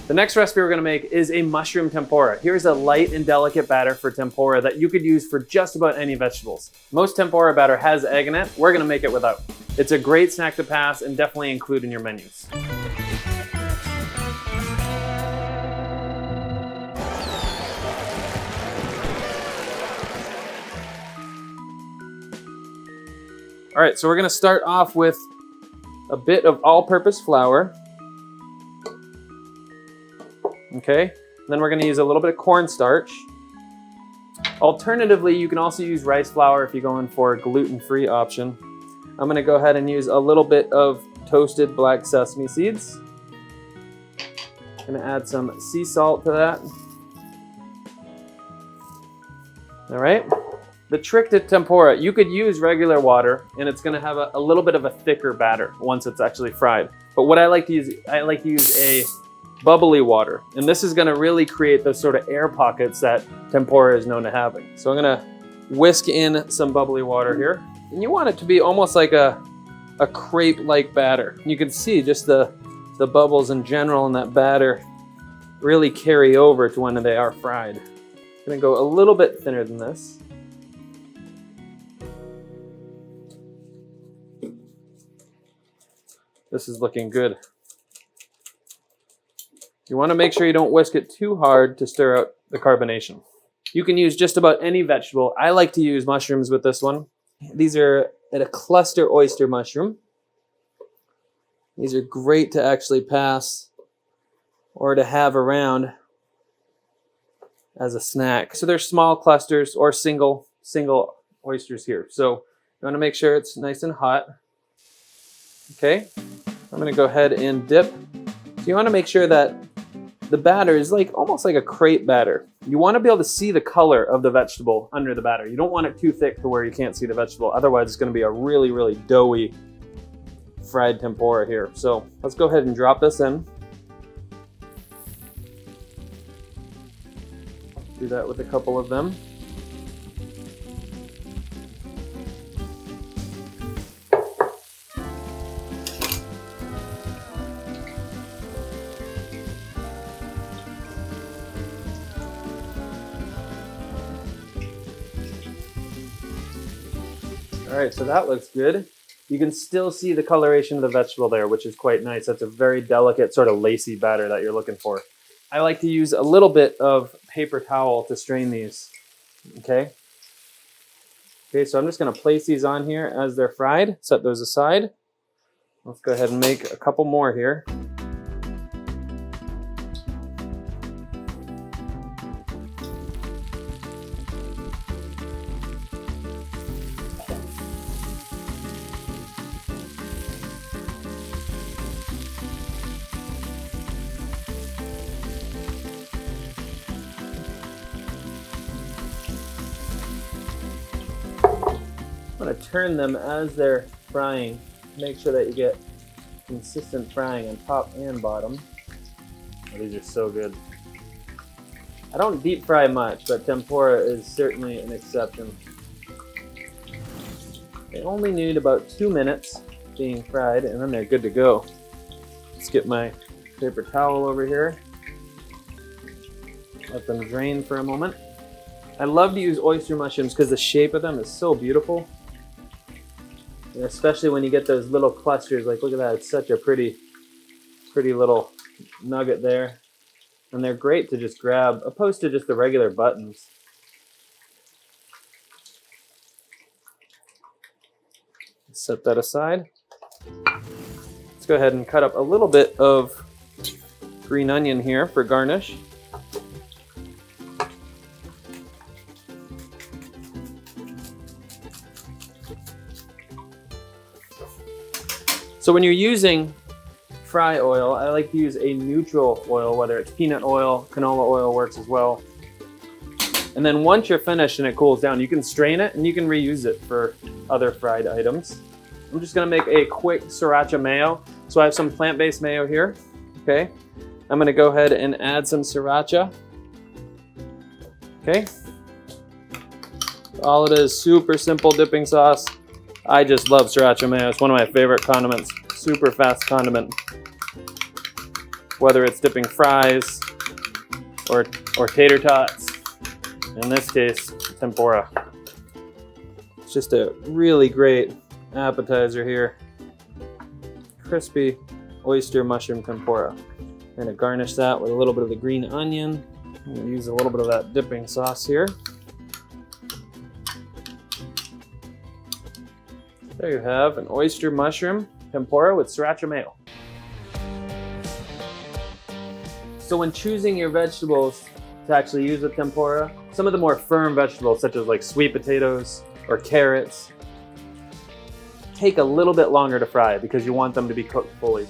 The next recipe we're gonna make is a mushroom tempura. Here's a light and delicate batter for tempura that you could use for just about any vegetables. Most tempura batter has egg in it. We're gonna make it without. It's a great snack to pass and definitely include in your menus. All right, so we're gonna start off with a bit of all-purpose flour. Okay, then we're gonna use a little bit of cornstarch. Alternatively, you can also use rice flour if you're going for a gluten-free option. I'm gonna go ahead and use a little bit of toasted black sesame seeds. I'm gonna add some sea salt to that. All right. The trick to tempura, you could use regular water and it's gonna have a little bit of a thicker batter once it's actually fried. But what I like to use a bubbly water. And this is gonna really create those sort of air pockets that tempura is known to having. So I'm gonna whisk in some bubbly water here. And you want it to be almost like a crepe-like batter. You can see just the bubbles in general in that batter really carry over to when they are fried. I'm gonna go a little bit thinner than this. This is looking good. You want to make sure you don't whisk it too hard to stir out the carbonation. You can use just about any vegetable. I like to use mushrooms with this one. These are a cluster oyster mushroom. These are great to actually pass or to have around as a snack. So they're small clusters or single oysters here. So you want to make sure it's nice and hot. Okay, I'm going to go ahead and dip. So you want to make sure that the batter is almost like a crepe batter. You want to be able to see the color of the vegetable under the batter. You don't want it too thick to where you can't see the vegetable. Otherwise, it's going to be a really, really doughy fried tempura here. So let's go ahead and drop this in. Do that with a couple of them. All right, so that looks good. You can still see the coloration of the vegetable there, which is quite nice. That's a very delicate sort of lacy batter that you're looking for. I like to use a little bit of paper towel to strain these, okay? Okay, so I'm just gonna place these on here as they're fried, set those aside. Let's go ahead and make a couple more here. I'm going to turn them as they're frying. Make sure that you get consistent frying on top and bottom. Oh, these are so good. I don't deep fry much, but tempura is certainly an exception. They only need about 2 minutes being fried and then they're good to go. Let's get my paper towel over here. Let them drain for a moment. I love to use oyster mushrooms because the shape of them is so beautiful. And especially when you get those little clusters, like look at that, it's such a pretty little nugget there. And they're great to just grab, opposed to just the regular buttons. Set that aside. Let's go ahead and cut up a little bit of green onion here for garnish. So when you're using fry oil, I like to use a neutral oil, whether it's peanut oil, canola oil works as well. And then once you're finished and it cools down, you can strain it and you can reuse it for other fried items. I'm just gonna make a quick sriracha mayo. So I have some plant-based mayo here, okay? I'm gonna go ahead and add some sriracha, okay? All it is, super simple dipping sauce. I just love sriracha mayo. It's one of my favorite condiments. Super fast condiment. whether it's dipping fries or tater tots. In this case, tempura. It's just a really great appetizer here. Crispy oyster mushroom tempura. I'm gonna garnish that with a little bit of the green onion. I'm gonna use a little bit of that dipping sauce here. There you have an oyster mushroom tempura with sriracha mayo. So when choosing your vegetables to actually use with tempura, some of the more firm vegetables such as like sweet potatoes or carrots take a little bit longer to fry because you want them to be cooked fully.